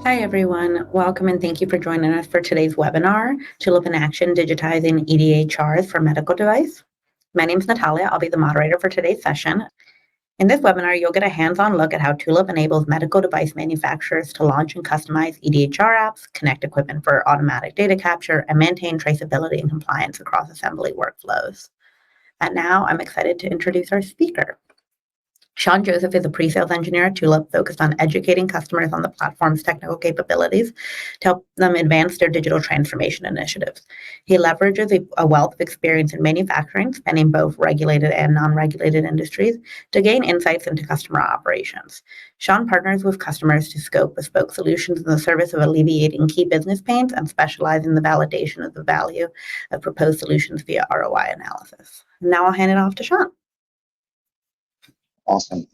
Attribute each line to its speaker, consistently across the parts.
Speaker 1: Hi, everyone. Welcome and thank you for joining us for today's webinar, Tulip in Action, Digitizing eDHRs for Medical Device. My name is Natalia. I'll be the moderator for today's session. In this webinar, you'll get a hands-on look at how Tulip enables medical device manufacturers to launch and customize eDHR apps, connect equipment for automatic data capture, and maintain traceability and compliance across assembly workflows. And now I'm excited to introduce our speaker. Sean Joseph is a pre-sales engineer at Tulip focused on educating customers on the platform's technical capabilities to help them advance their digital transformation initiatives. He leverages a wealth of experience in manufacturing, spanning both regulated and non-regulated industries, to gain insights into customer operations. Sean partners with customers to scope bespoke solutions in the service of alleviating key business pains and specialize in the validation of the value of proposed solutions via ROI analysis. Now I'll hand it off to Sean.
Speaker 2: Awesome.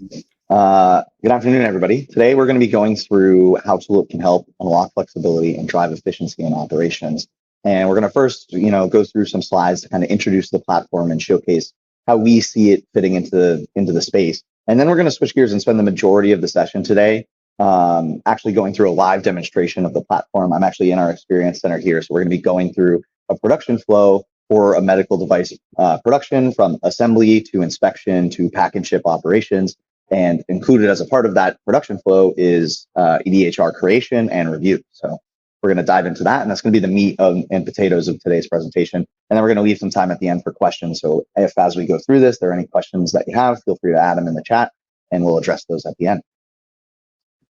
Speaker 2: Good afternoon, everybody. Today, we're going to be going through how Tulip can help unlock flexibility and drive efficiency in operations. And we're going to first, go through some slides to kind of introduce the platform and showcase how we see it fitting into the space. And then we're going to switch gears and spend the majority of the session today actually going through a live demonstration of the platform. I'm actually in our experience center here, so we're going to be going through a production flow for a medical device production, from assembly to inspection to pack and ship operations. And included as a part of that production flow is eDHR creation and review. So we're going to dive into that, and that's going to be the meat and potatoes of today's presentation. And then we're going to leave some time at the end for questions. So if as we go through this, there are any questions that you have, feel free to add them in the chat, and we'll address those at the end.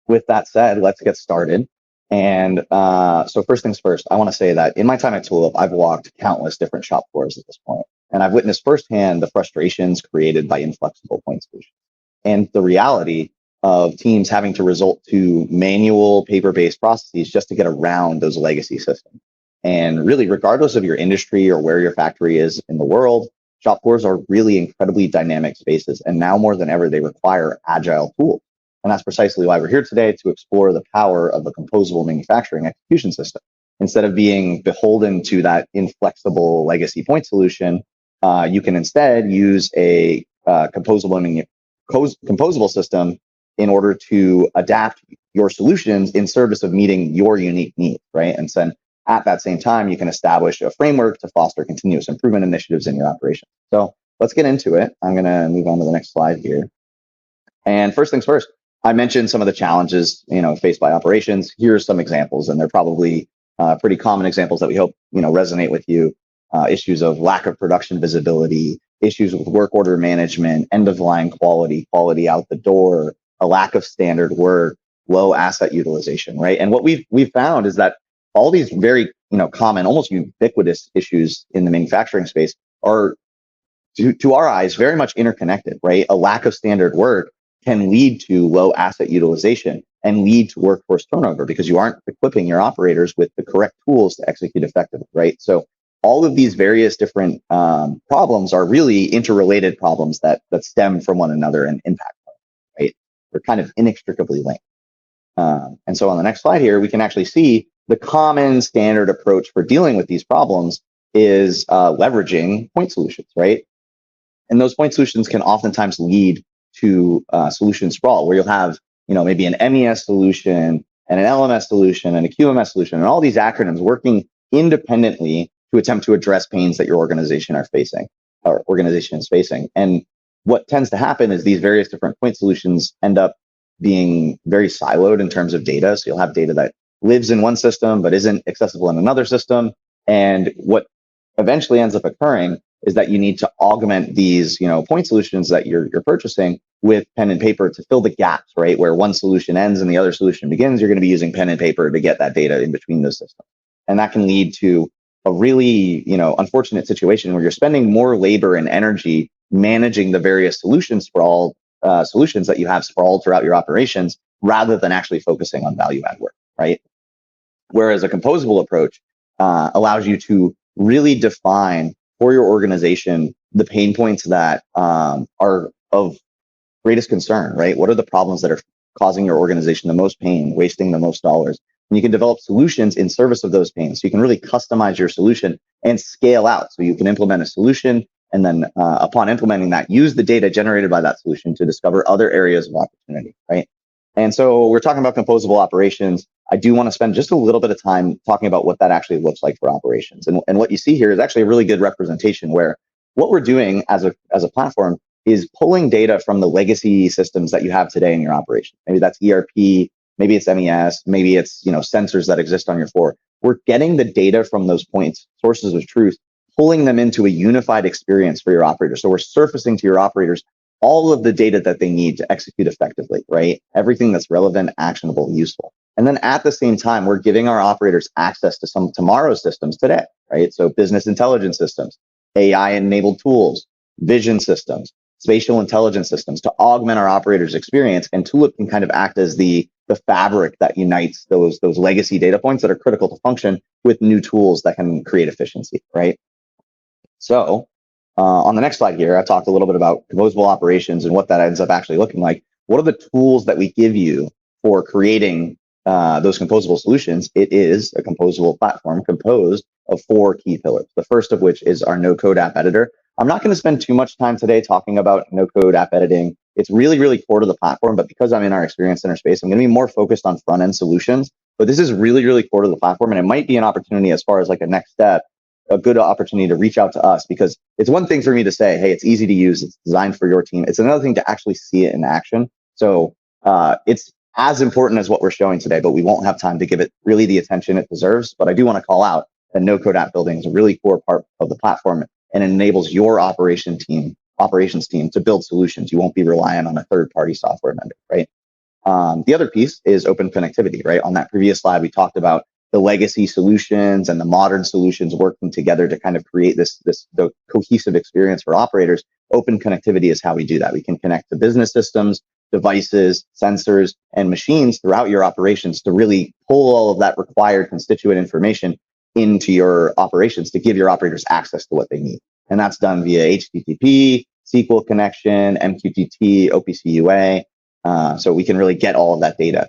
Speaker 2: With that said, let's get started. And so first things first, I want to say that in my time at Tulip, I've walked countless different shop floors at this point, and I've witnessed firsthand the frustrations created by inflexible point solutions and the reality of teams having to resort to manual paper-based processes just to get around those legacy systems. And really, regardless of your industry or where your factory is in the world, shop floors are really incredibly dynamic spaces. And now more than ever, they require agile tools. And that's precisely why we're here today, to explore the power of a composable manufacturing execution system. Instead of being beholden to that inflexible legacy point solution, you can instead use a composable system in order to adapt your solutions in service of meeting your unique needs, right? And then at that same time, you can establish a framework to foster continuous improvement initiatives in your operation. So let's get into it. I'm going to move on to the next slide here. And first things first, I mentioned some of the challenges, faced by operations. Here's some examples, and they're probably pretty common examples that we hope, resonate with you. Issues of lack of production visibility, issues with work order management, end-of-line quality out the door, a lack of standard work, low asset utilization, right? And what we've found is that all these very, common, almost ubiquitous issues in the manufacturing space are, to our eyes, very much interconnected, right? A lack of standard work can lead to low asset utilization and lead to workforce turnover because you aren't equipping your operators with the correct tools to execute effectively, right? So all of these various different problems are really interrelated problems that stem from one another and impact them, right? They're kind of inextricably linked. And so on the next slide here, we can actually see the common standard approach for dealing with these problems is leveraging point solutions, right? And those point solutions can oftentimes lead to solution sprawl, where you'll have, maybe an MES solution and an LMS solution and a QMS solution, and all these acronyms working independently to attempt to address pains that your organization is facing. And what tends to happen is these various different point solutions end up being very siloed in terms of data. So you'll have data that lives in one system but isn't accessible in another system. And what eventually ends up occurring is that you need to augment these, point solutions that you're purchasing with pen and paper to fill the gaps, right? Where one solution ends and the other solution begins, you're going to be using pen and paper to get that data in between those systems. And that can lead to a really, unfortunate situation where you're spending more labor and energy managing the various solutions that you have sprawled throughout your operations, rather than actually focusing on value add work, right? Whereas a composable approach allows you to really define for your organization the pain points that are of greatest concern, right? What are the problems that are causing your organization the most pain, wasting the most dollars? And you can develop solutions in service of those pains. So you can really customize your solution and scale out. So you can implement a solution, and then upon implementing that, use the data generated by that solution to discover other areas of opportunity, right? And so we're talking about composable operations. I do want to spend just a little bit of time talking about what that actually looks like for operations. And what you see here is actually a really good representation where what we're doing as a platform is pulling data from the legacy systems that you have today in your operation. Maybe that's ERP, maybe it's MES, maybe it's sensors that exist on your floor. We're getting the data from those points, sources of truth, pulling them into a unified experience for your operators. So we're surfacing to your operators all of the data that they need to execute effectively, right? Everything that's relevant, actionable, useful. And then at the same time, we're giving our operators access to some tomorrow's systems today, right? So business intelligence systems, AI-enabled tools, vision systems, spatial intelligence systems to augment our operators' experience. And Tulip can kind of act as the fabric that unites those legacy data points that are critical to function with new tools that can create efficiency, right? So on the next slide here, I talked a little bit about composable operations and what that ends up actually looking like. What are the tools that we give you for creating those composable solutions? It is a composable platform composed of 4 key pillars. The first of which is our no-code app editor. I'm not going to spend too much time today talking about no-code app editing. It's really, really core to the platform, but because I'm in our experience center space, I'm going to be more focused on front-end solutions. But this is really, really core to the platform, and it might be an opportunity as far as like a next step, a good opportunity to reach out to us, because it's one thing for me to say, hey, it's easy to use, it's designed for your team. It's another thing to actually see it in action. So it's as important as what we're showing today, but we won't have time to give it really the attention it deserves. But I do want to call out that no-code app building is a really core part of the platform and enables your operations team to build solutions. You won't be relying on a third-party software vendor, right? The other piece is open connectivity, right? On that previous slide, we talked about the legacy solutions and the modern solutions working together to kind of create the cohesive experience for operators. Open connectivity is how we do that. We can connect to business systems, devices, sensors, and machines throughout your operations to really pull all of that required constituent information into your operations to give your operators access to what they need. And that's done via HTTP, SQL connection, MQTT, OPC UA. So we can really get all of that data.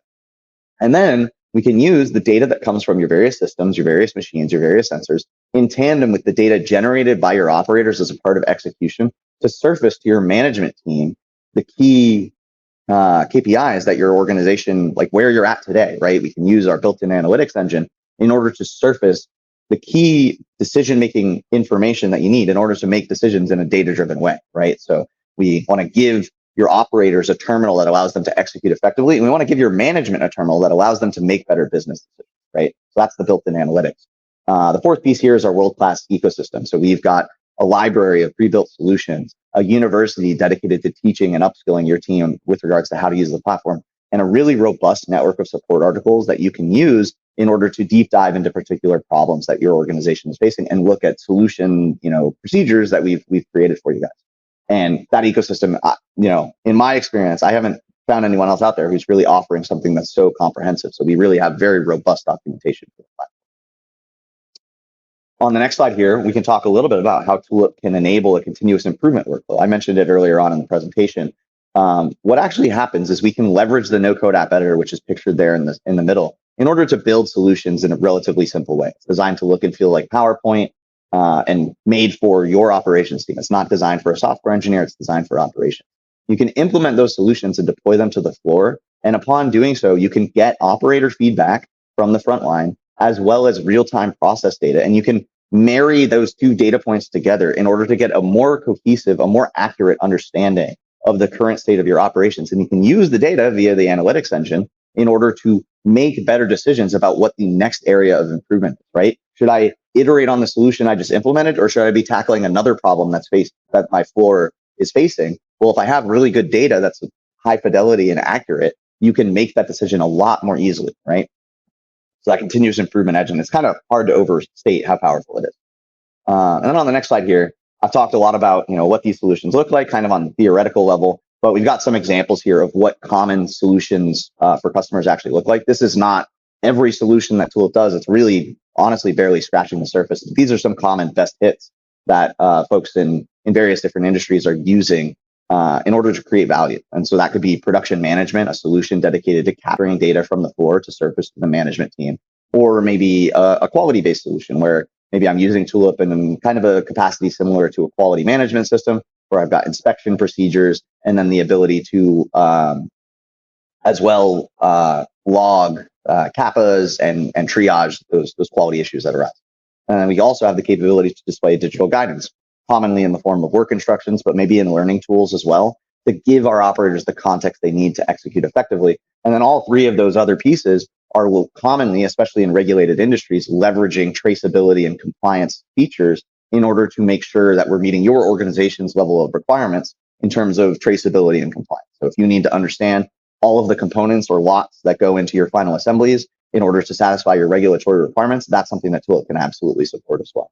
Speaker 2: And then we can use the data that comes from your various systems, your various machines, your various sensors in tandem with the data generated by your operators as a part of execution to surface to your management team the key KPIs that your organization, like where you're at today, right? We can use our built-in analytics engine in order to surface the key decision-making information that you need in order to make decisions in a data-driven way, right? So we want to give your operators a terminal that allows them to execute effectively, and we want to give your management a terminal that allows them to make better business decisions, right? So that's the built-in analytics. The fourth piece here is our world-class ecosystem. So we've got a library of pre-built solutions, a university dedicated to teaching and upskilling your team with regards to how to use the platform, and a really robust network of support articles that you can use in order to deep dive into particular problems that your organization is facing and look at solution, procedures that we've created for you guys. And that ecosystem, in my experience, I haven't found anyone else out there who's really offering something that's so comprehensive. So we really have very robust documentation for the platform. On the next slide here, we can talk a little bit about how Tulip can enable a continuous improvement workflow. I mentioned it earlier on in the presentation. What actually happens is we can leverage the no-code app editor, which is pictured there in the middle, in order to build solutions in a relatively simple way. It's designed to look and feel like PowerPoint and made for your operations team. It's not designed for a software engineer, it's designed for operations. You can implement those solutions and deploy them to the floor. And upon doing so, you can get operator feedback from the front line, as well as real-time process data. And you can marry those two data points together in order to get a more cohesive, a more accurate understanding of the current state of your operations. And you can use the data via the analytics engine in order to make better decisions about what the next area of improvement is, right? Should I iterate on the solution I just implemented, or should I be tackling another problem that my floor is facing? Well, if I have really good data that's high fidelity and accurate, you can make that decision a lot more easily, right? So that continuous improvement engine, it's kind of hard to overstate how powerful it is. And then on the next slide here, I've talked a lot about what these solutions look like, kind of on the theoretical level, but we've got some examples here of what common solutions for customers actually look like. This is not every solution that Tulip does. It's really, honestly, barely scratching the surface. These are some common best hits that folks in various different industries are using in order to create value. And so that could be production management, a solution dedicated to capturing data from the floor to surface to the management team, or maybe a quality-based solution where maybe I'm using Tulip in kind of a capacity similar to a quality management system, where I've got inspection procedures and then the ability to as well log CAPAs and triage those quality issues that arise. And we also have the capability to display digital guidance, commonly in the form of work instructions, but maybe in learning tools as well, to give our operators the context they need to execute effectively. And then all three of those other pieces are commonly, especially in regulated industries, leveraging traceability and compliance features in order to make sure that we're meeting your organization's level of requirements in terms of traceability and compliance. So if you need to understand all of the components or lots that go into your final assemblies in order to satisfy your regulatory requirements, that's something that Tulip can absolutely support as well.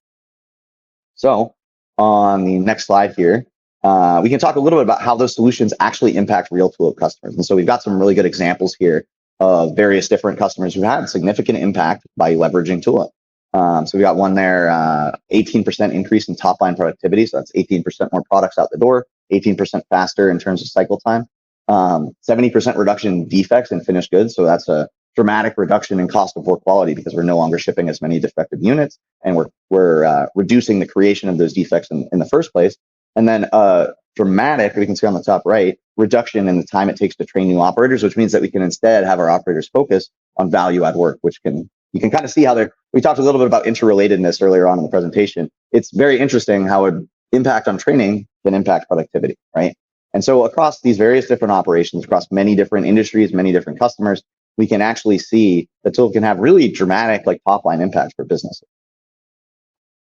Speaker 2: So on the next slide here, we can talk a little bit about how those solutions actually impact real Tulip customers. And so we've got some really good examples here of various different customers who had significant impact by leveraging Tulip. So we got one there, 18% increase in top line productivity. So that's 18% more products out the door, 18% faster in terms of cycle time, 70% reduction in defects in finished goods. So that's a dramatic reduction in cost of poor quality because we're no longer shipping as many defective units, and we're reducing the creation of those defects in the first place. And then dramatic, we can see on the top right, reduction in the time it takes to train new operators, which means that we can instead have our operators focus on value add work, which you can kind of see how we talked a little bit about interrelatedness earlier on in the presentation. It's very interesting how an impact on training can impact productivity, right? And so across these various different operations, across many different industries, many different customers, we can actually see that Tulip can have really dramatic top line impacts for businesses.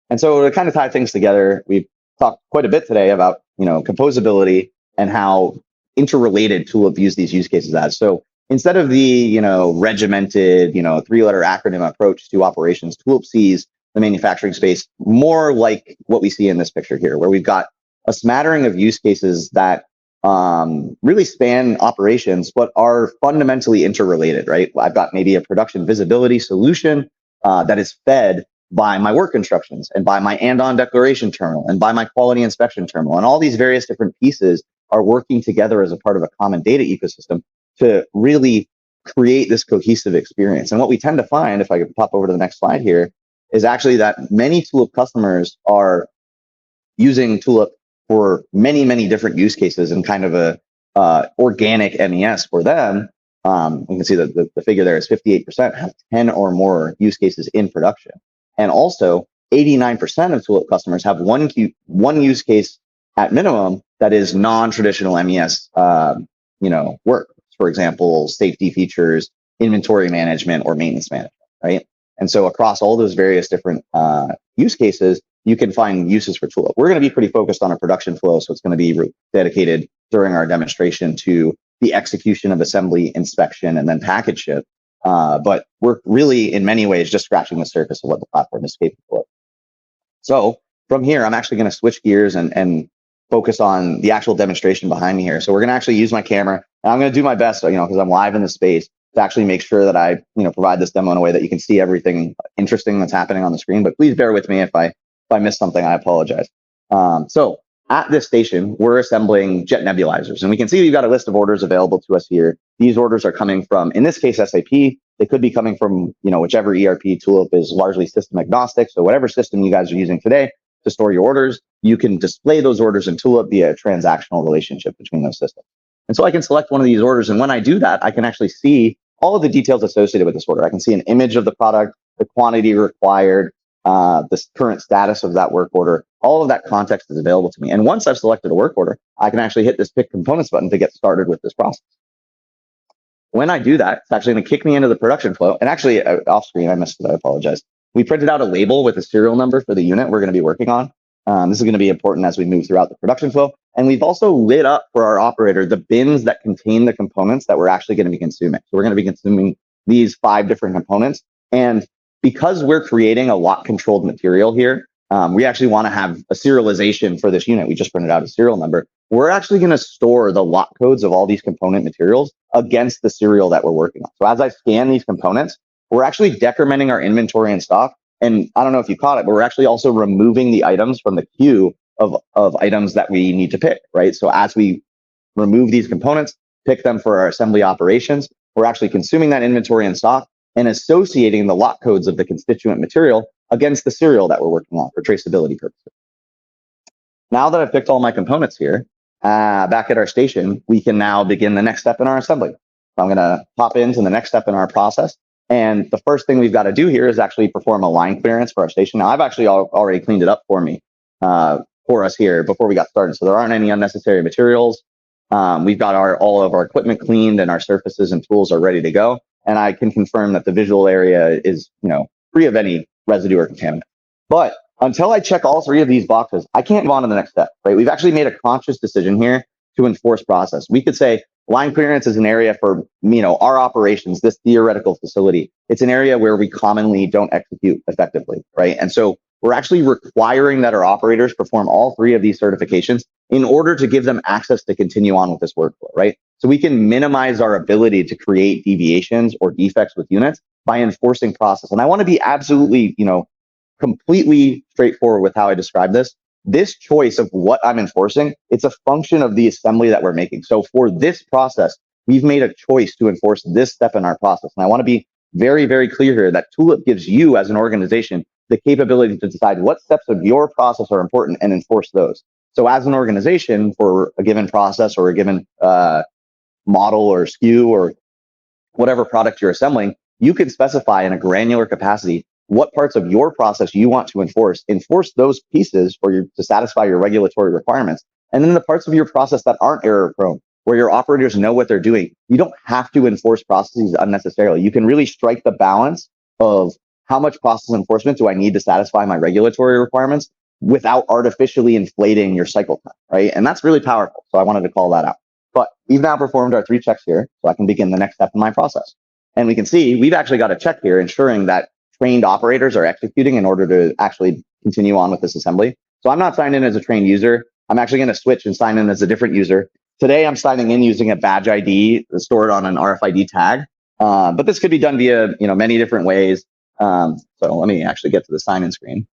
Speaker 2: And so to kind of tie things together, we've talked quite a bit today about composability and how interrelated Tulip views these use cases as. So instead of the regimented three-letter acronym approach to operations, Tulip sees the manufacturing space more like what we see in this picture here, where we've got a smattering of use cases that really span operations, but are fundamentally interrelated, right? I've got maybe a production visibility solution that is fed by my work instructions and by my and-on declaration terminal and by my quality inspection terminal. And all these various different pieces are working together as a part of a common data ecosystem to really create this cohesive experience. And what we tend to find, if I could pop over to the next slide here, is actually that many Tulip customers are using Tulip for many, many different use cases and kind of a organic MES for them. You can see that the figure there is 58% have 10 or more use cases in production. And also 89% of Tulip customers have one use case at minimum that is non-traditional MES work. For example, safety features, inventory management, or maintenance management, right? And so across all those various different use cases, you can find uses for Tulip. We're going to be pretty focused on a production flow, so it's going to be dedicated during our demonstration to the execution of assembly, inspection, and then package ship. But we're really, in many ways, just scratching the surface of what the platform is capable of. So from here, I'm actually going to switch gears and focus on the actual demonstration behind me here. So we're going to actually use my camera, and I'm going to do my best, because I'm live in the space, to actually make sure that I, provide this demo in a way that you can see everything interesting that's happening on the screen. But please bear with me if I missed something. I apologize. So at this station, we're assembling jet nebulizers, and we can see we've got a list of orders available to us here. These orders are coming from, in this case, SAP. They could be coming from, whichever ERP Tulip is largely system agnostic. So whatever system you guys are using today to store your orders, you can display those orders in Tulip via a transactional relationship between those systems. And so I can select one of these orders, and when I do that, I can actually see all of the details associated with this order. I can see an image of the product, the quantity required, the current status of that work order. All of that context is available to me. And once I've selected a work order, I can actually hit this Pick Components button to get started with this process. When I do that, it's actually going to kick me into the production flow. And actually, off screen, I missed it. I apologize. We printed out a label with a serial number for the unit we're going to be working on. This is going to be important as we move throughout the production flow. And we've also lit up for our operator the bins that contain the components that we're actually going to be consuming. So we're going to be consuming these 5 different components. And because we're creating a lot controlled material here, we actually want to have a serialization for this unit. We just printed out a serial number. We're actually going to store the lot codes of all these component materials against the serial that we're working on. So as I scan these components, we're actually decrementing our inventory and stock. And I don't know if you caught it, but we're actually also removing the items from the queue of items that we need to pick, right? So as we remove these components, pick them for our assembly operations, we're actually consuming that inventory and stock and associating the lot codes of the constituent material against the serial that we're working on for traceability purposes. Now that I've picked all my components here, back at our station, we can now begin the next step in our assembly. So I'm going to pop into the next step in our process. And the first thing we've got to do here is actually perform a line clearance for our station. Now, I've actually already cleaned it up for us here before we got started. So there aren't any unnecessary materials. We've got all of our equipment cleaned and our surfaces and tools are ready to go. And I can confirm that the visual area is, free of any residue or contaminant. But until I check all three of these boxes, I can't move on to the next step, right? We've actually made a conscious decision here to enforce process. We could say line clearance is an area for, our operations, this theoretical facility. It's an area where we commonly don't execute effectively, right? And so we're actually requiring that our operators perform all three of these certifications in order to give them access to continue on with this workflow, right? So we can minimize our ability to create deviations or defects with units by enforcing process. And I want to be absolutely, completely straightforward with how I describe this. This choice of what I'm enforcing, it's a function of the assembly that we're making. So for this process, we've made a choice to enforce this step in our process. And I want to be very, very clear here that Tulip gives you as an organization the capability to decide what steps of your process are important and enforce those. So as an organization, for a given process or a given model or SKU or whatever product you're assembling, you can specify in a granular capacity what parts of your process you want to enforce those pieces to satisfy your regulatory requirements. And then the parts of your process that aren't error prone, where your operators know what they're doing, you don't have to enforce processes unnecessarily. You can really strike the balance of how much process enforcement do I need to satisfy my regulatory requirements without artificially inflating your cycle time, right? And that's really powerful. So I wanted to call that out. But we've now performed our 3 checks here, so I can begin the next step in my process. And we can see we've actually got a check here ensuring that trained operators are executing in order to actually continue on with this assembly. So I'm not signed in as a trained user. I'm actually going to switch and sign in as a different user. Today, I'm signing in using a badge ID stored on an RFID tag. But this could be done via many different ways. So let me actually get to the sign-in screen.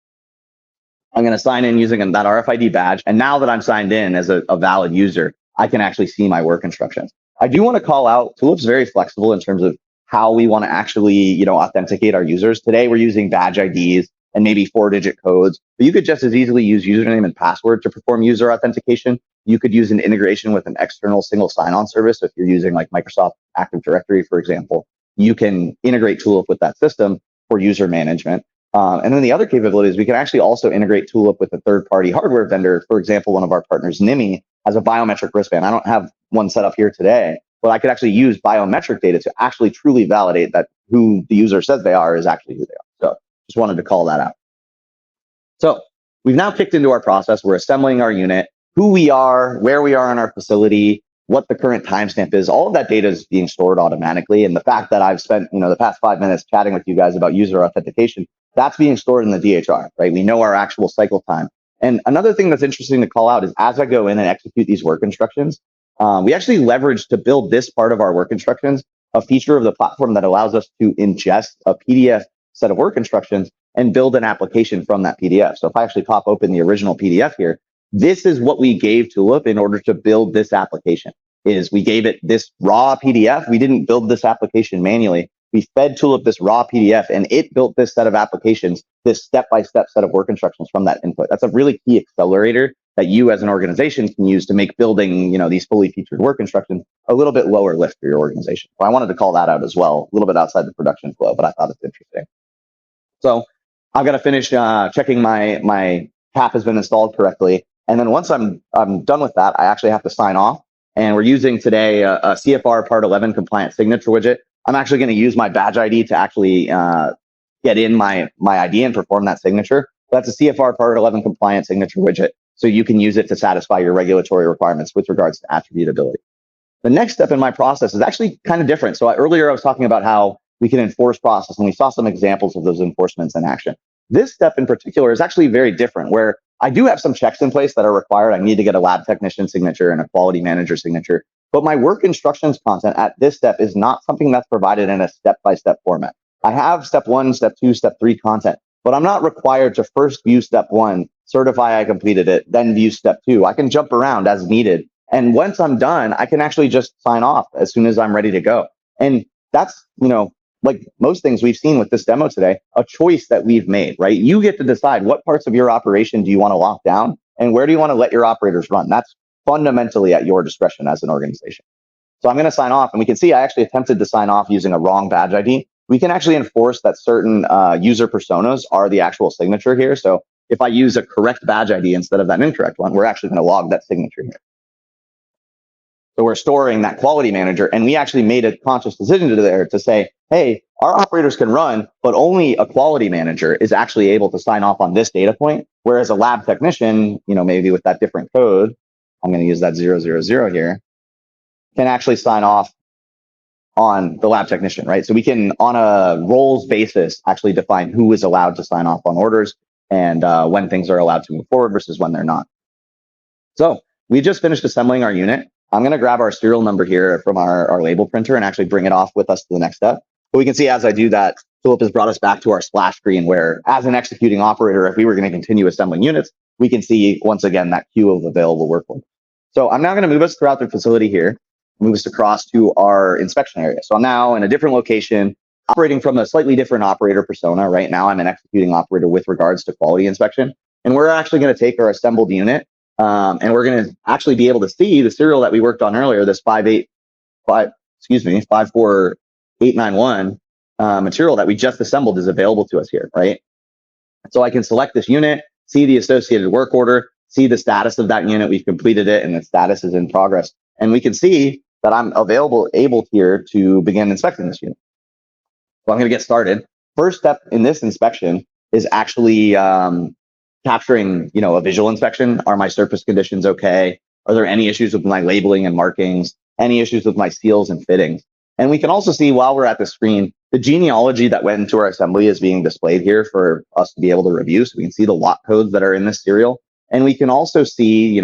Speaker 2: I'm going to sign in using that RFID badge. And now that I'm signed in as a valid user, I can actually see my work instructions. I do want to call out, Tulip's very flexible in terms of how we want to actually, authenticate our users. Today, we're using badge IDs and maybe 4-digit codes, but you could just as easily use username and password to perform user authentication. You could use an integration with an external single sign-on service. If you're using like Microsoft Active Directory, for example, you can integrate Tulip with that system for user management. And then the other capabilities, we can actually also integrate Tulip with a third-party hardware vendor. For example, one of our partners, NIMI, has a biometric wristband. I don't have one set up here today, but I could actually use biometric data to actually truly validate that who the user says they are is actually who they are. So just wanted to call that out. So we've now kicked into our process. We're assembling our unit, who we are, where we are in our facility, what the current timestamp is. All of that data is being stored automatically. And the fact that I've spent the past 5 minutes chatting with you guys about user authentication, that's being stored in the DHR, right? We know our actual cycle time. And another thing that's interesting to call out is as I go in and execute these work instructions, we actually leverage to build this part of our work instructions, a feature of the platform that allows us to ingest a PDF set of work instructions and build an application from that PDF. So if I actually pop open the original PDF here, this is what we gave Tulip in order to build this application. Is we gave it this raw PDF. We didn't build this application manually. We fed Tulip this raw PDF and it built this set of applications, this step-by-step set of work instructions from that input. That's a really key accelerator that you as an organization can use to make building, these fully featured work instructions a little bit lower lift for your organization. So I wanted to call that out as well, a little bit outside the production flow, but I thought it's interesting. So I'm going to finish checking my cap has been installed correctly. And then once I'm done with that, I actually have to sign off. And we're using today a CFR Part 11 compliant signature widget. I'm actually going to use my badge ID to actually get in my ID and perform that signature. That's a CFR Part 11 compliant signature widget. So you can use it to satisfy your regulatory requirements with regards to attributability. The next step in my process is actually kind of different. So earlier I was talking about how we can enforce process, and we saw some examples of those enforcements in action. This step in particular is actually very different, where I do have some checks in place that are required. I need to get a lab technician signature and a quality manager signature. But my work instructions content at this step is not something that's provided in a step-by-step format. I have step 1, step 2, step 3 content, but I'm not required to first view step 1, certify I completed it, then view step 2. I can jump around as needed. And once I'm done, I can actually just sign off as soon as I'm ready to go. And that's, like most things we've seen with this demo today, a choice that we've made, right? You get to decide what parts of your operation do you want to lock down and where do you want to let your operators run. That's fundamentally at your discretion as an organization. So I'm going to sign off, and we can see I actually attempted to sign off using a wrong badge ID. we can actually enforce that certain user personas are the actual signature here. So if I use a correct badge ID instead of that incorrect one, we're actually going to log that signature here. So we're storing that quality manager, and we actually made a conscious decision to say, hey, our operators can run, but only a quality manager is actually able to sign off on this data point. Whereas a lab technician, maybe with that different code, I'm going to use that 000 here, can actually sign off on the lab technician, right? So we can, on a roles basis, actually define who is allowed to sign off on orders and when things are allowed to move forward versus when they're not. So we just finished assembling our unit. I'm going to grab our serial number here from our label printer and actually bring it off with us to the next step. But we can see as I do that, Tulip has brought us back to our splash screen where, as an executing operator, if we were going to continue assembling units, we can see, once again, that queue of available workload. So I'm now going to move us throughout the facility here, move us across to our inspection area. So I'm now in a different location, operating from a slightly different operator persona. Right now, I'm an executing operator with regards to quality inspection. And we're actually going to take our assembled unit, and we're going to actually be able to see the serial that we worked on earlier, this 54891 material that we just assembled is available to us here, right? So I can select this unit, see the associated work order, see the status of that unit. We've completed it and the status is in progress. And we can see that I'm able here to begin inspecting this unit. So I'm going to get started. First step in this inspection is actually capturing, a visual inspection. Are my surface conditions okay? Are there any issues with my labeling and markings? Any issues with my seals and fittings? And we can also see, while we're at the screen, the genealogy that went into our assembly is being displayed here for us to be able to review. So we can see the lot codes that are in this serial. And we can also see,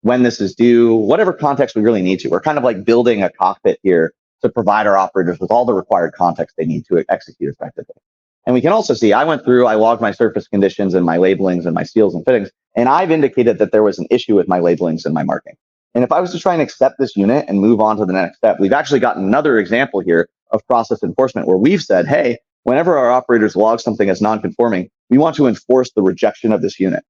Speaker 2: when this is due, whatever context we really need to. We're kind of like building a cockpit here to provide our operators with all the required context they need to execute effectively. And we can also see, I logged my surface conditions and my labelings and my seals and fittings, and I've indicated that there was an issue with my labelings and my marking. And if I was to try and accept this unit and move on to the next step, we've actually got another example here of process enforcement where we've said, hey, whenever our operators log something as non-conforming, we want to enforce the rejection of this unit.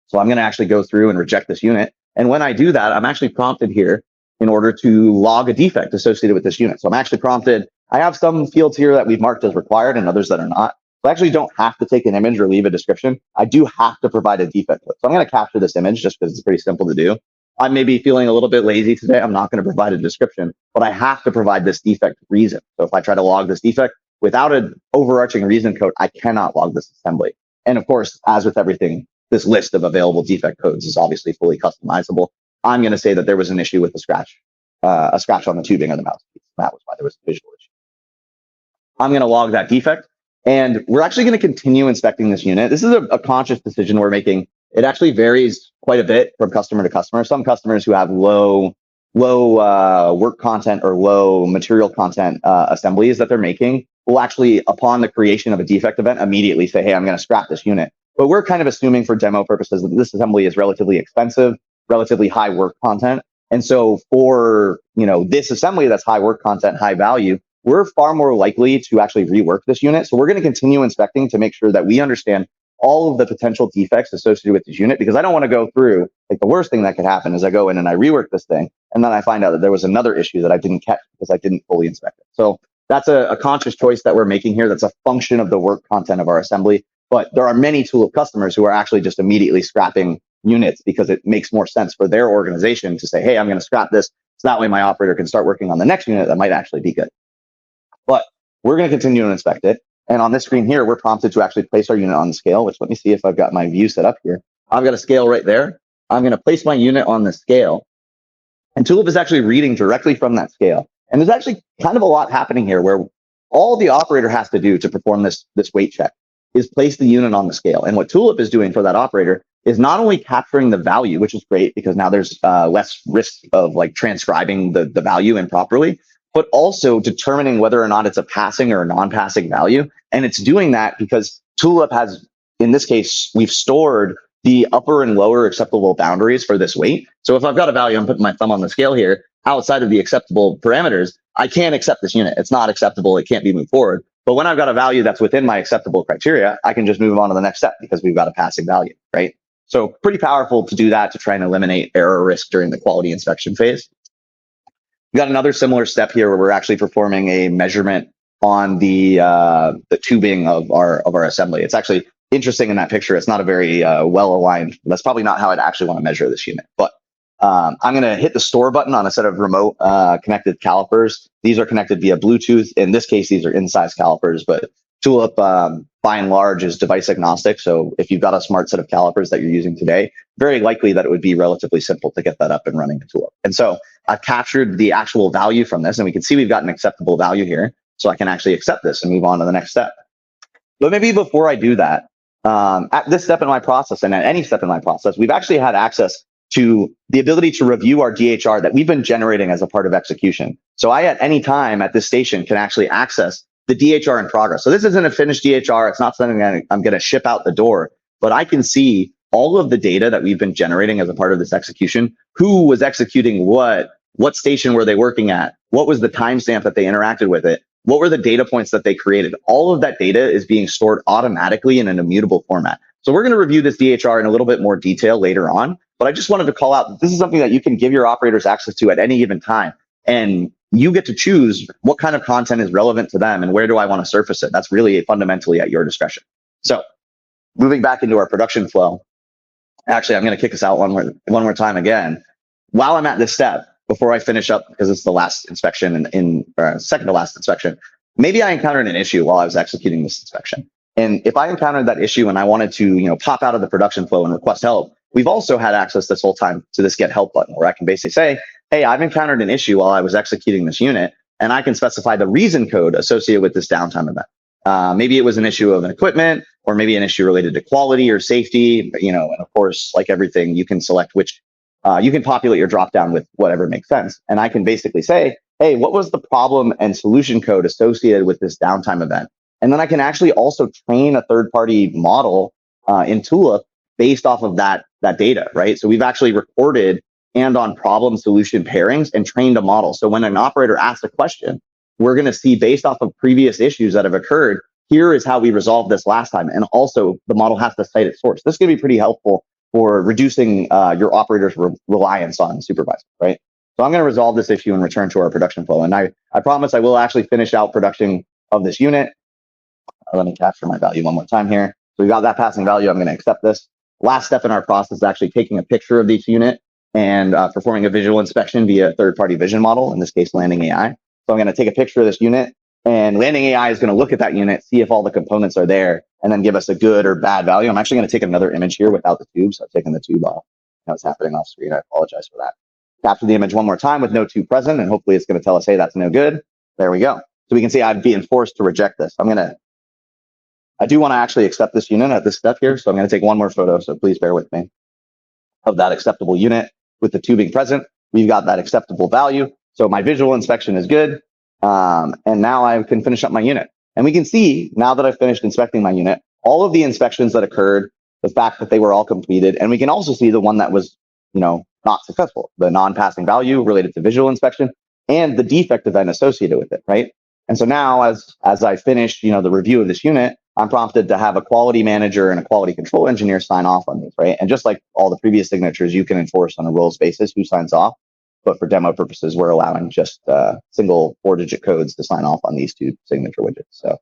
Speaker 2: So I'm going to actually go through and reject this unit. And when I do that, I'm actually prompted here in order to log a defect associated with this unit. So I'm actually prompted. I have some fields here that we've marked as required and others that are not. So I actually don't have to take an image or leave a description. I do have to provide a defect code. So I'm going to capture this image just because it's pretty simple to do. I may be feeling a little bit lazy today. I'm not going to provide a description, but I have to provide this defect reason. So if I try to log this defect without an overarching reason code, I cannot log this assembly. And of course, as with everything, this list of available defect codes is obviously fully customizable. I'm going to say that there was an issue with a scratch on the tubing of the mouthpiece. That was why there was a visual issue. I'm going to log that defect, and we're actually going to continue inspecting this unit. This is a conscious decision we're making. It actually varies quite a bit from customer to customer. Some customers who have low work content or low material content assemblies that they're making will actually, upon the creation of a defect event, immediately say, hey, I'm going to scrap this unit. But we're kind of assuming for demo purposes that this assembly is relatively expensive, relatively high work content. And so for this assembly that's high work content, high value, we're far more likely to actually rework this unit. So we're going to continue inspecting to make sure that we understand all of the potential defects associated with this unit, because I don't want to go through, like, the worst thing that could happen is I go in and I rework this thing, and then I find out that there was another issue that I didn't catch because I didn't fully inspect it. So that's a conscious choice that we're making here. That's a function of the work content of our assembly. But there are many Tulip customers who are actually just immediately scrapping units because it makes more sense for their organization to say, hey, I'm going to scrap this, so that way my operator can start working on the next unit that might actually be good. But we're going to continue to inspect it. And on this screen here, we're prompted to actually place our unit on the scale, which, let me see if I've got my view set up here. I've got a scale right there. I'm going to place my unit on the scale. And Tulip is actually reading directly from that scale. And there's actually kind of a lot happening here where all the operator has to do to perform this weight check is place the unit on the scale. And what Tulip is doing for that operator is not only capturing the value, which is great because now there's less risk of like transcribing the value improperly, but also determining whether or not it's a passing or a non-passing value. And it's doing that because Tulip has, in this case, we've stored the upper and lower acceptable boundaries for this weight. So if I've got a value, I'm putting my thumb on the scale here, outside of the acceptable parameters, I can't accept this unit. It's not acceptable. It can't be moved forward. But when I've got a value that's within my acceptable criteria, I can just move on to the next step because we've got a passing value, right? So pretty powerful to do that to try and eliminate error risk during the quality inspection phase. We got another similar step here where we're actually performing a measurement on the tubing of our assembly. It's actually interesting in that picture. It's not a very well aligned. That's probably not how I'd actually want to measure this unit. But I'm going to hit the store button on a set of remote connected calipers. These are connected via Bluetooth. In this case, these are in-size calipers, but Tulip, by and large, is device agnostic. So if you've got a smart set of calipers that you're using today, very likely that it would be relatively simple to get that up and running in Tulip. And so I've captured the actual value from this, and we can see we've got an acceptable value here. So I can actually accept this and move on to the next step. But maybe before I do that, at this step in my process and at any step in my process, we've actually had access to the ability to review our DHR that we've been generating as a part of execution. So I, at any time at this station, can actually access the DHR in progress. So this isn't a finished DHR. It's not something that I'm going to ship out the door, but I can see all of the data that we've been generating as a part of this execution. Who was executing what station were they working at? What was the timestamp that they interacted with it? What were the data points that they created? All of that data is being stored automatically in an immutable format. So we're going to review this DHR in a little bit more detail later on, but I just wanted to call out that this is something that you can give your operators access to at any given time. And you get to choose what kind of content is relevant to them and where do I want to surface it. That's really fundamentally at your discretion. So moving back into our production flow, actually, I'm going to kick us out one more time again. While I'm at this step, before I finish up, because it's the last inspection second to last inspection, maybe I encountered an issue while I was executing this inspection. And if I encountered that issue and I wanted to, pop out of the production flow and request help, we've also had access this whole time to this get help button where I can basically say, hey, I've encountered an issue while I was executing this unit, and I can specify the reason code associated with this downtime event. Maybe it was an issue of an equipment, or maybe an issue related to quality or safety, and of course, like everything, you can select which, you can populate your dropdown with whatever makes sense. And I can basically say, hey, what was the problem and solution code associated with this downtime event? And then I can actually also train a third-party model in Tulip based off of that data, right? So we've actually recorded and on problem solution pairings and trained a model. So when an operator asks a question, we're going to see based off of previous issues that have occurred, here is how we resolved this last time. And also the model has to cite its source. This can be pretty helpful for reducing your operator's reliance on supervisor, right? So I'm going to resolve this issue and return to our production flow. And I promise I will actually finish out production of this unit. Let me capture my value one more time here. So we got that passing value. I'm going to accept this. Last step in our process is actually taking a picture of each unit and performing a visual inspection via a third-party vision model, in this case, Landing AI. So I'm going to take a picture of this unit, and Landing AI is going to look at that unit, see if all the components are there, and then give us a good or bad value. I'm actually going to take another image here without the tube. So I've taken the tube off. Now it's happening off screen. I apologize for that. Capture the image one more time with no tube present, and hopefully it's going to tell us, hey, that's no good. There we go. So we can see I'm being forced to reject this. I do want to actually accept this unit at this step here. So I'm going to take one more photo. So please bear with me of that acceptable unit with the tubing present. We've got that acceptable value. So my visual inspection is good. And now I can finish up my unit. And we can see now that I've finished inspecting my unit, all of the inspections that occurred, the fact that they were all completed. And we can also see the one that was, not successful, the non-passing value related to visual inspection and the defect event associated with it, right? And so now as I finish, the review of this unit, I'm prompted to have a quality manager and a quality control engineer sign off on these, right? And just like all the previous signatures, you can enforce on a roles basis who signs off. But for demo purposes, we're allowing just single 4-digit codes to sign off on these two signature widgets. So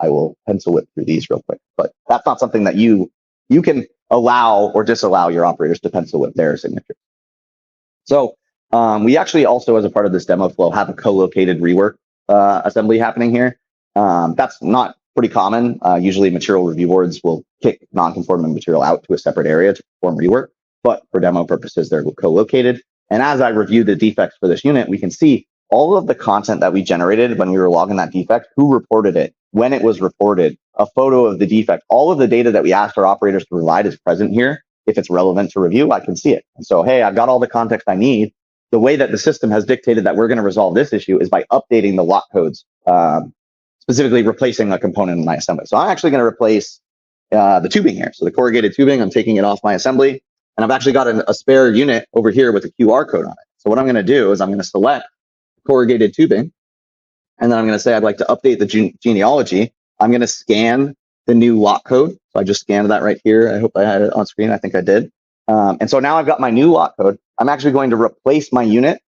Speaker 2: I will pencil whip through these real quick. But that's not something that you can allow or disallow your operators to pencil whip their signature. So we actually also, as a part of this demo flow, have a co-located rework assembly happening here. That's not pretty common. Usually material review boards will kick non-conforming material out to a separate area to perform rework, but for demo purposes, they're co-located. And as I review the defects for this unit, we can see all of the content that we generated when we were logging that defect, who reported it, when it was reported, a photo of the defect, all of the data that we asked our operators to provide is present here. If it's relevant to review, I can see it. And so, hey, I've got all the context I need. The way that the system has dictated that we're going to resolve this issue is by updating the lot codes, specifically replacing a component in my assembly. So I'm actually going to replace the tubing here. So the corrugated tubing, I'm taking it off my assembly, and I've actually got a spare unit over here with a QR code on it. So what I'm going to do is I'm going to select corrugated tubing, and then I'm going to say I'd like to update the genealogy. I'm going to scan the new lot code. So I just scanned that right here. I hope I had it on screen. I think I did. And so now I've got my new lot code. I'm actually going to replace my unit,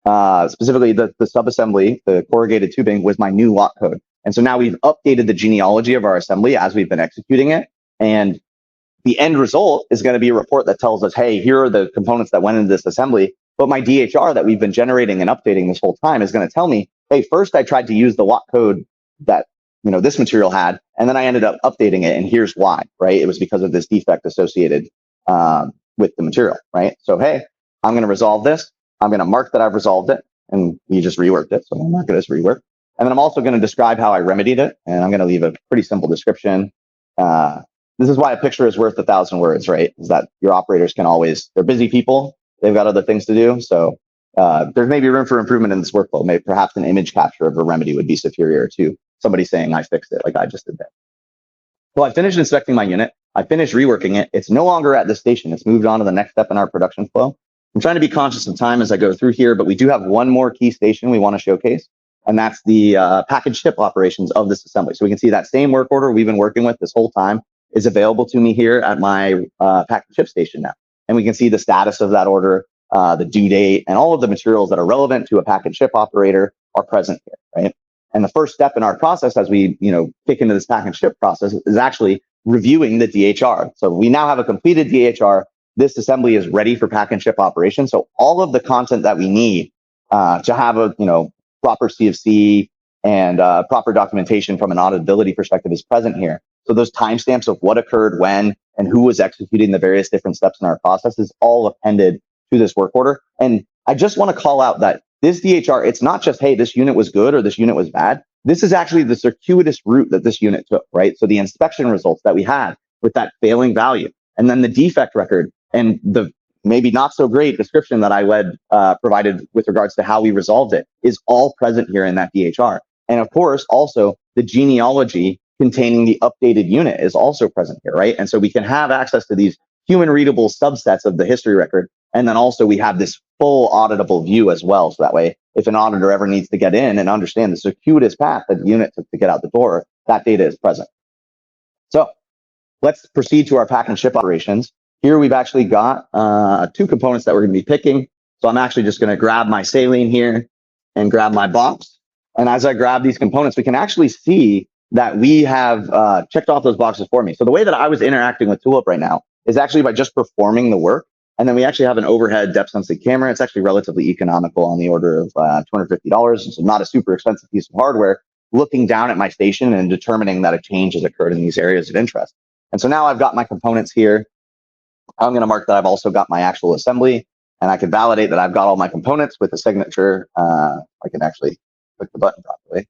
Speaker 2: specifically the subassembly, the corrugated tubing, with my new lot code. And so now we've updated the genealogy of our assembly as we've been executing it. And the end result is going to be a report that tells us, hey, here are the components that went into this assembly. But my DHR that we've been generating and updating this whole time is going to tell me, hey, first I tried to use the lot code that this material had, and then I ended up updating it, and here's why, right? It was because of this defect associated with the material, right? So, hey, I'm going to resolve this. I'm going to mark that I've resolved it, and you just reworked it, so I'm going to mark it as rework. And then I'm also going to describe how I remedied it, and I'm going to leave a pretty simple description. This is why a picture is worth 1,000 words, right? Is that your operators can always, they're busy people, they've got other things to do, so there's maybe room for improvement in this workflow. Maybe perhaps an image capture of a remedy would be superior to somebody saying I fixed it like I just did there. Well, I finished inspecting my unit. I finished reworking it. It's no longer at this station. It's moved on to the next step in our production flow. I'm trying to be conscious of time as I go through here, but we do have one more key station we want to showcase, and that's the package ship operations of this assembly. So we can see that same work order we've been working with this whole time is available to me here at my package ship station now. And we can see the status of that order, the due date, and all of the materials that are relevant to a package ship operator are present here, right? And the first step in our process as we, kick into this package ship process is actually reviewing the DHR. So we now have a completed DHR. This assembly is ready for package ship operation. So all of the content that we need to have a, proper CFC and proper documentation from an auditability perspective is present here. So those timestamps of what occurred when and who was executing the various different steps in our process is all appended to this work order. And I just want to call out that this DHR, it's not just, hey, this unit was good or this unit was bad. This is actually the circuitous route that this unit took, right? So the inspection results that we had with that failing value, and then the defect record and the maybe not so great description that I provided with regards to how we resolved it is all present here in that DHR. And of course, also the genealogy containing the updated unit is also present here, right? And so we can have access to these human readable subsets of the history record. And then also we have this full auditable view as well. So that way, if an auditor ever needs to get in and understand the circuitous path that the unit took to get out the door, that data is present. So let's proceed to our pack and ship operations. Here we've actually got two components that we're going to be picking. So I'm actually just going to grab my saline here and grab my box. And as I grab these components, we can actually see that we have checked off those boxes for me. So the way that I was interacting with Tulip right now is actually by just performing the work. And then we actually have an overhead depth sensing camera. It's actually relatively economical on the order of $250. So not a super expensive piece of hardware, looking down at my station and determining that a change has occurred in these areas of interest. And so now I've got my components here. I'm going to mark that I've also got my actual assembly, and I can validate that I've got all my components with a signature. I can actually click the button properly.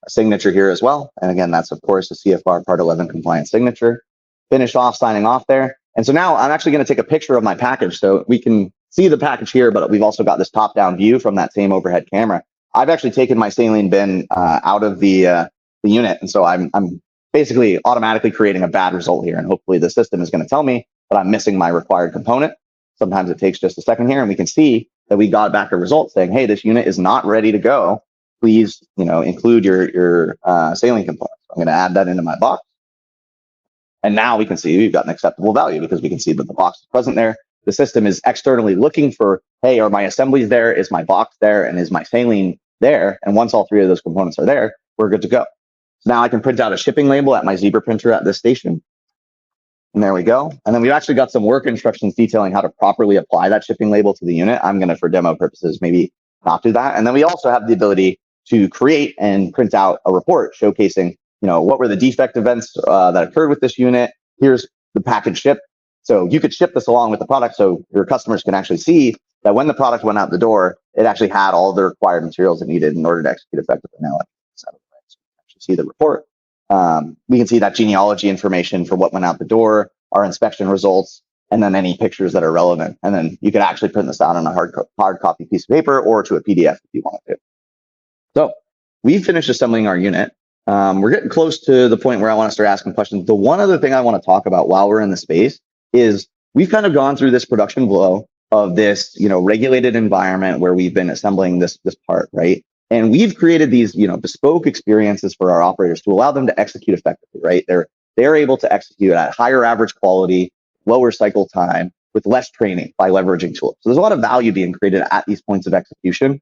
Speaker 2: A signature here as well. And again, that's of course a CFR Part 11 compliant signature. Finish off signing off there. And so now I'm actually going to take a picture of my package so we can see the package here, but we've also got this top-down view from that same overhead camera. I've actually taken my saline bin out of the unit, and so I'm basically automatically creating a bad result here, and hopefully the system is going to tell me that I'm missing my required component. Sometimes it takes just a second here, and we can see that we got back a result saying, hey, this unit is not ready to go. Please, include your saline components. I'm going to add that into my box. And now we can see we've got an acceptable value because we can see that the box is present there. The system is externally looking for, hey, are my assemblies there? Is my box there? And is my saline there? And once all three of those components are there, we're good to go. So now I can print out a shipping label at my Zebra printer at this station. And there we go. And then we've actually got some work instructions detailing how to properly apply that shipping label to the unit. I'm going to, for demo purposes, maybe not do that. And then we also have the ability to create and print out a report showcasing, what were the defect events that occurred with this unit. Here's the package ship. So you could ship this along with the product so your customers can actually see that when the product went out the door, it actually had all the required materials it needed in order to execute effectively. Now, so you can actually see the report. We can see that genealogy information for what went out the door, our inspection results, and then any pictures that are relevant. And then you could actually print this out on a hard copy piece of paper or to a PDF if you wanted to. So we've finished assembling our unit. We're getting close to the point where I want to start asking questions. The one other thing I want to talk about while we're in the space is we've kind of gone through this production flow of this, regulated environment where we've been assembling this part, right? And we've created these, bespoke experiences for our operators to allow them to execute effectively, right? They're able to execute at higher average quality, lower cycle time, with less training by leveraging tools. So there's a lot of value being created at these points of execution.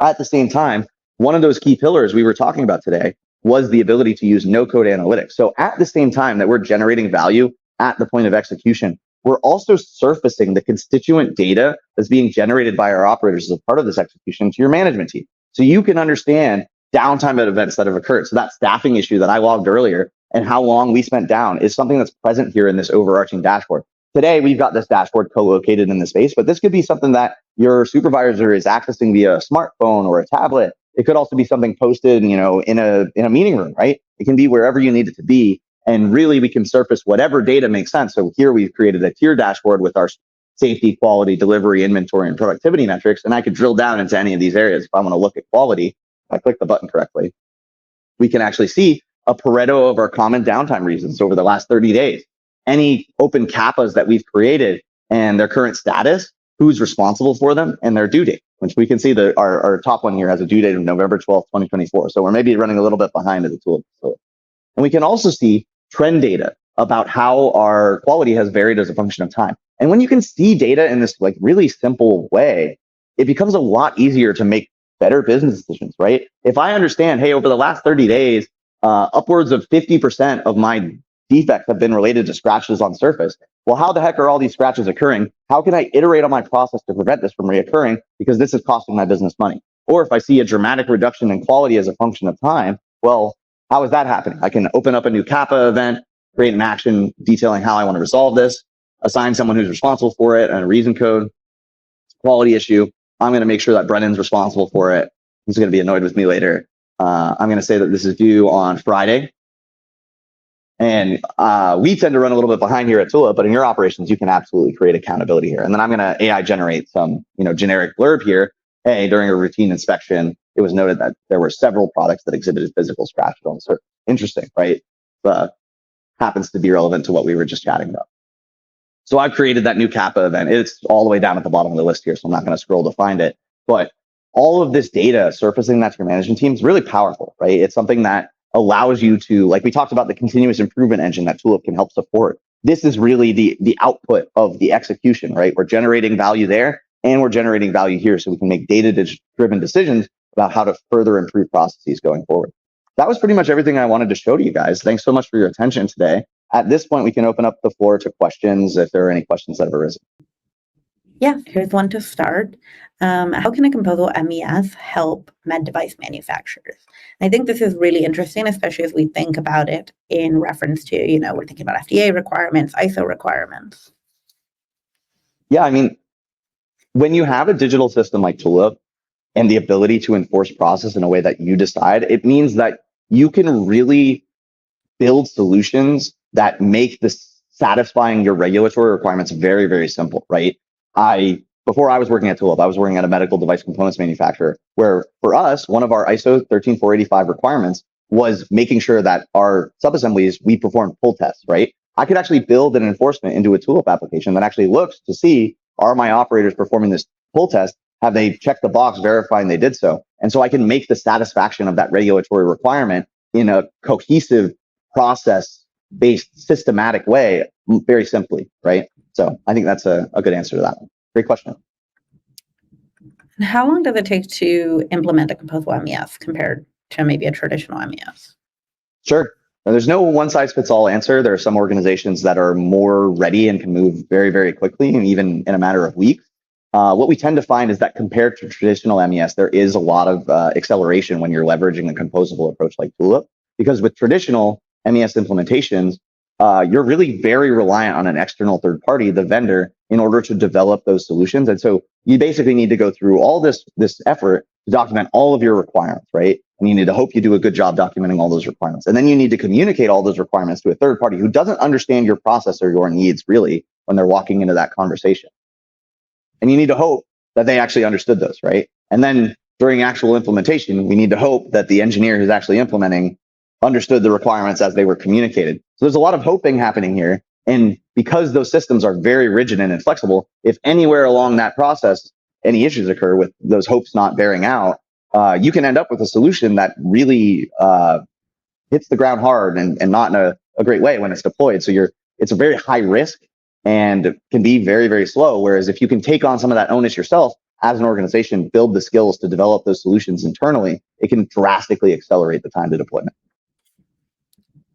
Speaker 2: At the same time, one of those key pillars we were talking about today was the ability to use no-code analytics. So at the same time that we're generating value at the point of execution, we're also surfacing the constituent data that's being generated by our operators as a part of this execution to your management team. So you can understand downtime at events that have occurred. So that staffing issue that I logged earlier and how long we spent down is something that's present here in this overarching dashboard. Today, we've got this dashboard co-located in the space, but this could be something that your supervisor is accessing via a smartphone or a tablet. It could also be something posted, in a meeting room, right? It can be wherever you need it to be. And really, we can surface whatever data makes sense. So here we've created a tier dashboard with our safety, quality, delivery, inventory, and productivity metrics. And I could drill down into any of these areas. If I want to look at quality, if I click the button correctly, we can actually see a Pareto of our common downtime reasons over the last 30 days. Any open CAPAs that we've created and their current status, who's responsible for them, and their due date, which we can see that our top one here has a due date of November 12th, 2024. So we're maybe running a little bit behind at the tool. And we can also see trend data about how our quality has varied as a function of time. And when you can see data in this really simple way, it becomes a lot easier to make better business decisions, right? If I understand, hey, over the last 30 days, upwards of 50% of my defects have been related to scratches on surface. Well, how the heck are all these scratches occurring? How can I iterate on my process to prevent this from reoccurring? Because this is costing my business money. Or if I see a dramatic reduction in quality as a function of time, well, how is that happening? I can open up a new CAPA event, create an action detailing how I want to resolve this, assign someone who's responsible for it and a reason code. It's a quality issue. I'm going to make sure that Brennan's responsible for it. He's going to be annoyed with me later. I'm going to say that this is due on Friday. And we tend to run a little bit behind here at Tulip, but in your operations, you can absolutely create accountability here. And then I'm going to AI generate some, generic blurb here. Hey, during a routine inspection, it was noted that there were several products that exhibited physical scratches on the surface. Interesting, right? Happens to be relevant to what we were just chatting about. So I've created that new CAPA event. It's all the way down at the bottom of the list here, so I'm not going to scroll to find it. But all of this data surfacing that to your management team is really powerful, right? It's something that allows you to, like we talked about, the continuous improvement engine that Tulip can help support. This is really the output of the execution, right? We're generating value there and we're generating value here so we can make data-driven decisions about how to further improve processes going forward. That was pretty much everything I wanted to show to you guys. Thanks so much for your attention today. At this point, we can open up the floor to questions if there are any questions that have arisen.
Speaker 1: Yeah, here's one to start. How can a composable MES help med device manufacturers? I think this is really interesting, especially as we think about it in reference to, we're thinking about FDA requirements, ISO requirements.
Speaker 2: Yeah, I mean, when you have a digital system like Tulip and the ability to enforce process in a way that you decide, it means that you can really build solutions that make this satisfying your regulatory requirements very, very simple, right? Before I was working at Tulip, I was working at a medical device components manufacturer where for us, one of our ISO 13485 requirements was making sure that our subassemblies, we performed pull tests, right? I could actually build an enforcement into a Tulip application that actually looks to see, are my operators performing this pull test? Have they checked the box verifying they did so? And so I can make the satisfaction of that regulatory requirement in a cohesive process-based systematic way, very simply, right? So I think that's a good answer to that one. Great question.
Speaker 1: And how long does it take to implement a composable MES compared to maybe a traditional MES?
Speaker 2: Sure. Now, there's no one-size-fits-all answer. There are some organizations that are more ready and can move very, very quickly, and even in a matter of weeks. What we tend to find is that compared to traditional MES, there is a lot of acceleration when you're leveraging a composable approach like Tulip, because with traditional MES implementations, you're really very reliant on an external third party, the vendor, in order to develop those solutions. And so you basically need to go through all this effort to document all of your requirements, right? And you need to hope you do a good job documenting all those requirements. And then you need to communicate all those requirements to a third party who doesn't understand your process or your needs really when they're walking into that conversation. And you need to hope that they actually understood those, right? And then during actual implementation, we need to hope that the engineer who's actually implementing understood the requirements as they were communicated. So there's a lot of hoping happening here. And because those systems are very rigid and inflexible, if anywhere along that process, any issues occur with those hopes not bearing out, you can end up with a solution that really hits the ground hard and not in a great way when it's deployed. So it's a very high risk and can be very, very slow. Whereas if you can take on some of that onus yourself as an organization, build the skills to develop those solutions internally, it can drastically accelerate the time to deployment.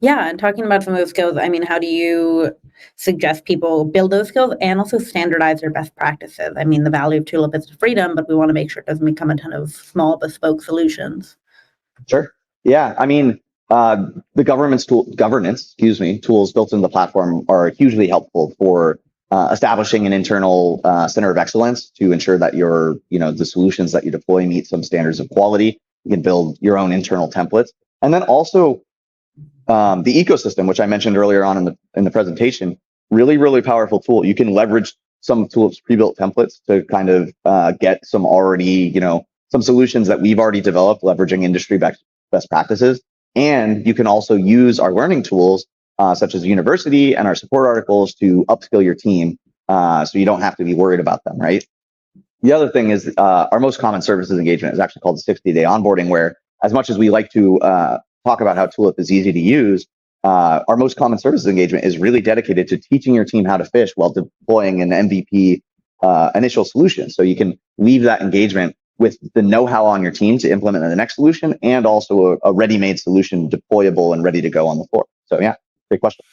Speaker 1: Yeah, and talking about some of those skills, I mean, how do you suggest people build those skills and also standardize their best practices? I mean, the value of Tulip is freedom, but we want to make sure it doesn't become a ton of small bespoke solutions.
Speaker 2: Sure. Yeah. I mean, the governance, tools built into the platform are hugely helpful for establishing an internal center of excellence to ensure that the solutions that you deploy meet some standards of quality. You can build your own internal templates, and then also the ecosystem, which I mentioned earlier on in the presentation, really powerful tool. You can leverage some Tulip's pre-built templates to kind of get some already, some solutions that we've already developed, leveraging industry best practices. And you can also use our learning tools, such as University and our support articles, to upskill your team, so you don't have to be worried about them, right? The other thing is our most common services engagement is actually called the 60-day onboarding, where as much as we like to talk about how Tulip is easy to use, our most common services engagement is really dedicated to teaching your team how to fish while deploying an MVP initial solution. So you can leave that engagement with the know-how on your team to implement the next solution, and also a ready-made solution deployable and ready to go on the floor. So yeah, great question.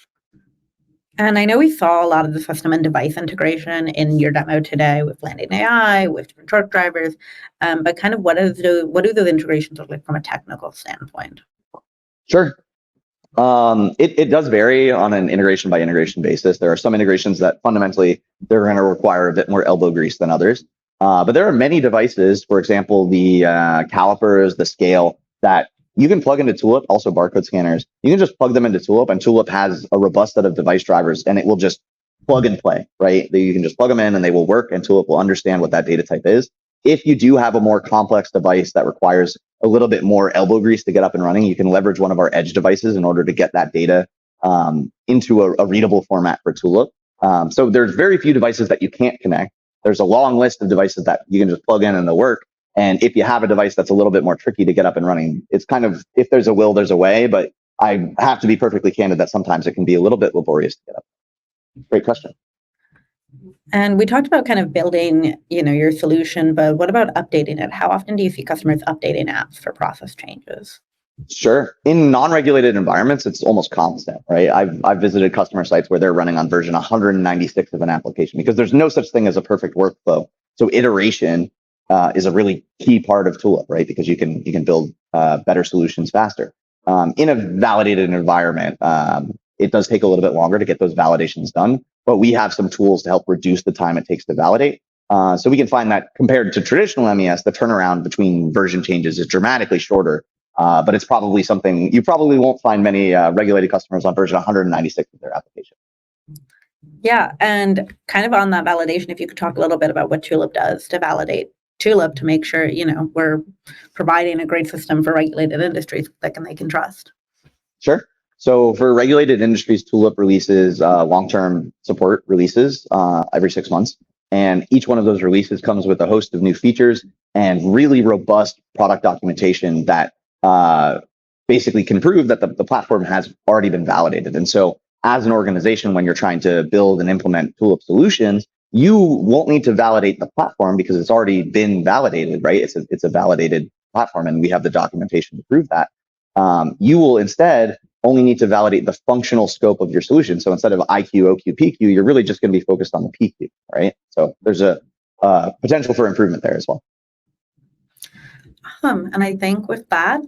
Speaker 1: And I know we saw a lot of the system and device integration in your demo today with landing AI, with different truck drivers, but kind of what do those integrations look like from a technical standpoint?
Speaker 2: Sure. It does vary on an integration by integration basis. There are some integrations that fundamentally they're going to require a bit more elbow grease than others. But there are many devices, for example, the calipers, the scale, that you can plug into Tulip, also barcode scanners. You can just plug them into Tulip, and Tulip has a robust set of device drivers, and it will just plug and play, right? You can just plug them in and they will work, and Tulip will understand what that data type is. If you do have a more complex device that requires a little bit more elbow grease to get up and running, you can leverage one of our edge devices in order to get that data into a readable format for Tulip. So there's very few devices that you can't connect. There's a long list of devices that you can just plug in and they'll work. And if you have a device that's a little bit more tricky to get up and running, it's kind of, if there's a will, there's a way. But I have to be perfectly candid that sometimes it can be a little bit laborious to get up. Great question.
Speaker 1: And we talked about kind of building, your solution, but what about updating it? How often do you see customers updating apps for process changes?
Speaker 2: Sure. In non-regulated environments, it's almost constant, right? I've visited customer sites where they're running on version 196 of an application, because there's no such thing as a perfect workflow. So iteration is a really key part of Tulip, right? Because you can build better solutions faster. In a validated environment, it does take a little bit longer to get those validations done, but we have some tools to help reduce the time it takes to validate. So we can find that compared to traditional MES, the turnaround between version changes is dramatically shorter. But it's probably something you probably won't find many regulated customers on version 196 of their application.
Speaker 1: Yeah, and kind of on that validation, if you could talk a little bit about what Tulip does to validate Tulip to make sure, we're providing a great system for regulated industries that they can trust.
Speaker 2: Sure. So for regulated industries, Tulip releases long-term support releases every 6 months. And each one of those releases comes with a host of new features and really robust product documentation that basically can prove that the platform has already been validated. And so as an organization, when you're trying to build and implement Tulip solutions, you won't need to validate the platform because it's already been validated, right? It's a validated platform, and we have the documentation to prove that. You will instead only need to validate the functional scope of your solution. So instead of IQ, OQ, PQ, you're really just going to be focused on the PQ, right? So there's a potential for improvement there as well.
Speaker 1: Awesome. And I think with that,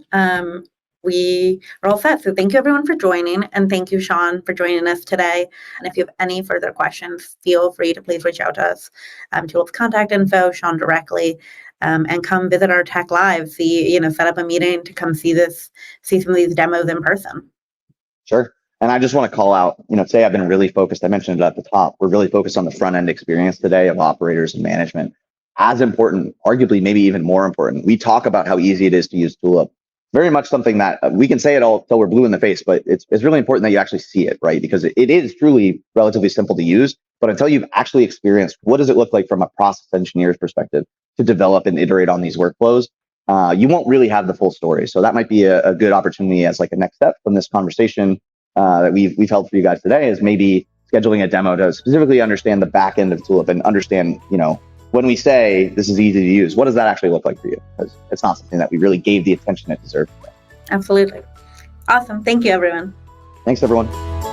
Speaker 1: we are all set. So thank you everyone for joining, and thank you, Sean, for joining us today. And if you have any further questions, feel free to please reach out to us, Tulip's contact info, Sean directly, and come visit our Tech Live. Set up a meeting to come see some of these demos in person.
Speaker 2: Sure. And I just want to call out, today I've been really focused. I mentioned it at the top. We're really focused on the front end experience today of operators and management. As important, arguably maybe even more important, we talk about how easy it is to use Tulip. Very much something that we can say it all till we're blue in the face, but it's really important that you actually see it, right? Because it is truly relatively simple to use, but until you've actually experienced what does it look like from a process engineer's perspective to develop and iterate on these workflows, you won't really have the full story. So that might be a good opportunity as like a next step from this conversation that we've held for you guys today, is maybe scheduling a demo to specifically understand the back end of Tulip and understand, when we say this is easy to use, what does that actually look like for you? Because it's not something that we really gave the attention it deserved.
Speaker 1: Absolutely. Awesome. Thank you, everyone.
Speaker 2: Thanks, everyone.